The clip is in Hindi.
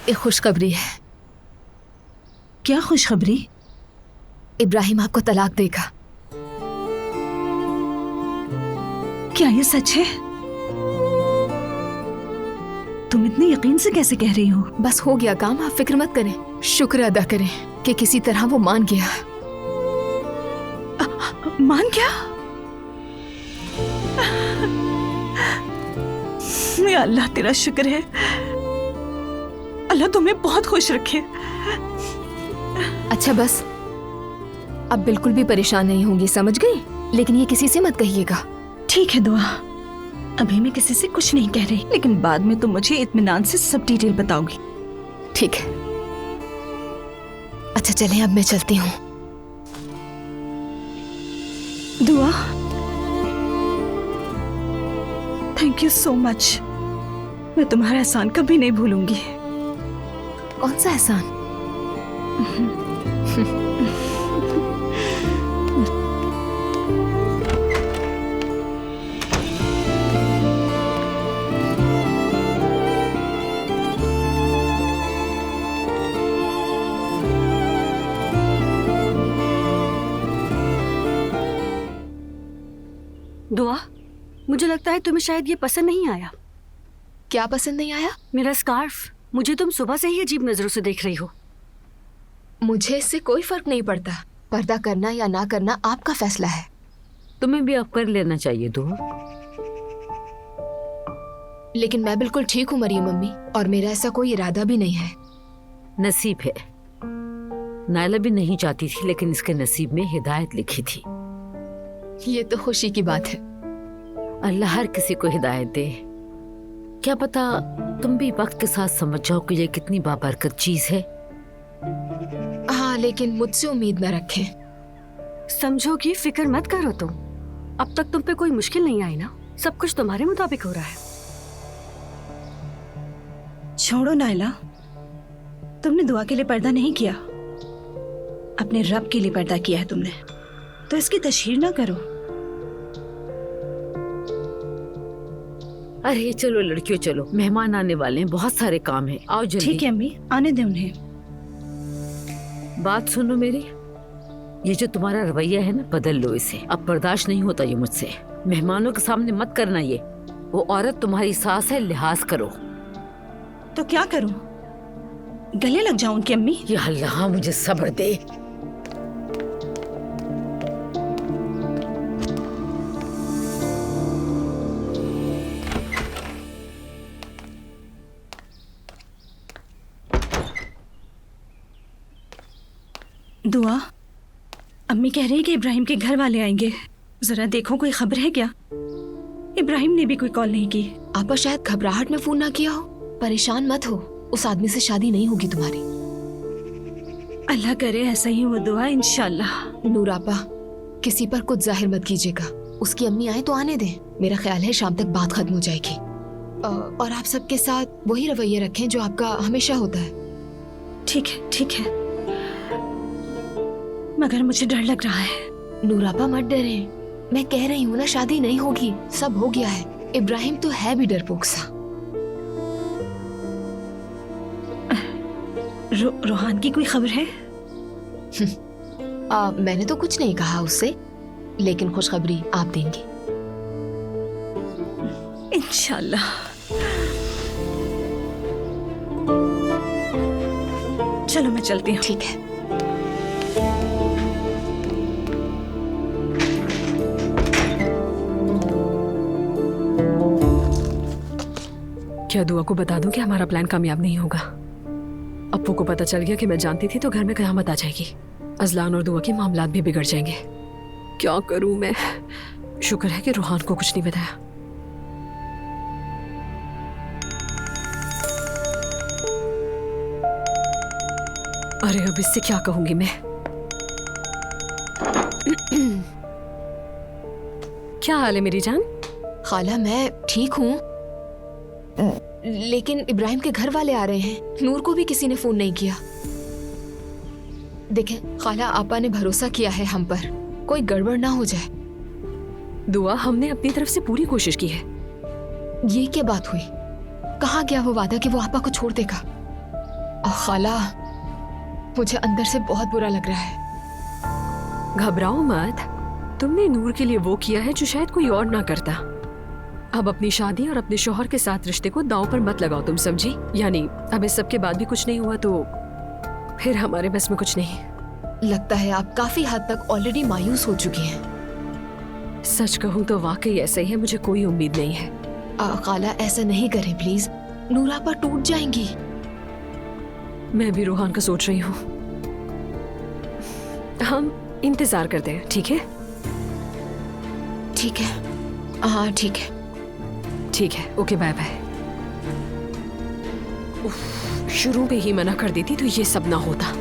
एक खुशखबरी है। क्या खुशखबरी? इब्राहिम आपको तलाक देगा। क्या ये सच है? तुम इतने यकीन से कैसे कह रही हो? बस हो गया काम, आप फिक्र मत करें, शुक्र अदा करें कि किसी तरह वो मान गया। मान गया? या अल्लाह तेरा शुक्र है। अल्लाह तुम्हें बहुत खुश रखे। अच्छा बस, अब बिल्कुल भी परेशान नहीं होंगी, समझ गई? लेकिन ये किसी से मत कहिएगा। ठीक है दुआ, अभी मैं किसी से कुछ नहीं कह रही, लेकिन बाद में तुम मुझे इत्मीनान से सब डिटेल बताओगी। ठीक है। अच्छा चलें, अब मैं चलती हूँ। दुआ, थैंक यू सो मच। मैं तुम्हारा एहसान कभी नहीं भूलूंगी। कौन सा एहसान? दुआ, मुझे लगता है तुम्हें शायद ये पसंद नहीं आया। क्या पसंद नहीं आया? मेरा स्कार्फ। मुझे तुम सुबह से ही अजीब नजरों से देख रही हो। मुझे इससे कोई फर्क नहीं पड़ता। पर्दा करना या ना करना आपका फैसला है। तुम्हें भी अब कर लेना चाहिए दुआ। लेकिन मैं बिल्कुल ठीक हूँ मरियम अम्मी, और मेरा ऐसा कोई इरादा भी नहीं है। नसीब है। नायला भी नहीं चाहती थी, लेकिन इसके नसीब में हिदायत लिखी थी। ये तो खुशी की बात है। अल्लाह हर किसी को हिदायत दे। क्या पता तुम भी वक्त के साथ समझ जाओ कि ये कितनी बाबरकत चीज है। हाँ, लेकिन मुझसे उम्मीद न रखें। समझो कि फिक्र मत करो तुम। अब तक तुम पे कोई मुश्किल नहीं आई ना। सब कुछ तुम्हारे मुताबिक हो रहा है। छोड़ो नायला, तुमने दुआ के लिए पर्दा नहीं किया, अपने रब के लिए पर्दा किया है तुमने, तो इसकी तशहीर ना करो। अरे चलो लड़कियों, चलो, मेहमान आने वाले हैं, बहुत सारे काम हैं। आओ जल्दी। ठीक है अम्मी, आने दे उन्हें। बात सुनो मेरी, ये जो तुम्हारा रवैया है ना, बदल लो इसे। अब बर्दाश्त नहीं होता ये मुझसे। मेहमानों के सामने मत करना ये। वो औरत तुम्हारी सास है, लिहाज करो। तो क्या करूं? गले लग जाऊं उनकी अम्मी? या अल्लाह मुझे सब्र दे। दुआ, अम्मी कह रही है कि इब्राहिम के घर वाले आएंगे। जरा देखो कोई खबर है क्या? इब्राहिम ने भी कोई कॉल नहीं की। आपा शायद घबराहट में फोन ना किया हो। परेशान मत हो, उस आदमी से शादी नहीं होगी तुम्हारी। अल्लाह करे ऐसा ही हो दुआ, इंशाल्लाह। नूर आपा, किसी पर कुछ जाहिर मत कीजिएगा। उसकी अम्मी आए तो आने दें। मेरा ख्याल है शाम तक बात खत्म हो जाएगी। और आप सबके साथ वही रवैया रखें जो आपका हमेशा होता है। ठीक है, ठीक है, मगर मुझे डर लग रहा है। नूरापा मत डरे, मैं कह रही हूँ ना, शादी नहीं होगी, सब हो गया है। इब्राहिम तो है भी डरपोक सा। रोहान की कोई खबर है? मैंने तो कुछ नहीं कहा उससे, लेकिन खुशखबरी आप देंगी इंशाल्लाह। चलो मैं चलती हूँ। ठीक है। क्या दुआ को बता दूं कि हमारा प्लान कामयाब नहीं होगा? अप्पू को पता चल गया कि मैं जानती थी तो घर में कयामत आ जाएगी। अजलान और दुआ के मामलात भी बिगड़ जाएंगे। क्या करूं मैं? शुक्र है कि रोहान को कुछ नहीं बताया। अरे अब इससे क्या कहूंगी मैं? क्या हाल है मेरी जान? खाला मैं ठीक हूँ, लेकिन इब्राहिम के घर वाले आ रहे हैं। नूर को भी किसी ने फोन नहीं किया। देखें खाला, आपा ने भरोसा किया है हम पर, कोई गड़बड़ ना हो जाए। दुआ, हमने अपनी तरफ से पूरी कोशिश की है। ये क्या बात हुई? कहाँ गया वो वादा कि वो आपा को छोड़ देगा? खाला, मुझे अंदर से बहुत बुरा लग रहा है। घबराओ मत, तुमने नूर के लिए वो किया है जो शायद कोई और ना करता। अब अपनी शादी और अपने शौहर के साथ रिश्ते को दांव पर मत लगाओ, तुम समझी? यानी अब इस सब के बाद भी कुछ नहीं हुआ तो फिर हमारे बस में कुछ नहीं। लगता है आप काफी हद तक ऑलरेडी मायूस हो चुकी हैं। सच कहूँ तो वाकई ऐसा ही है, मुझे कोई उम्मीद नहीं है। खाला ऐसा नहीं करें प्लीज, नूरा पर टूट जाएंगी। मैं भी रोहान का सोच रही हूँ। हम इंतजार करते हैं, ठीक है? ठीक है, हाँ ठीक है। ठीक है, ओके, बाय बाय। शुरू में ही मना कर देती तो ये सब ना होता।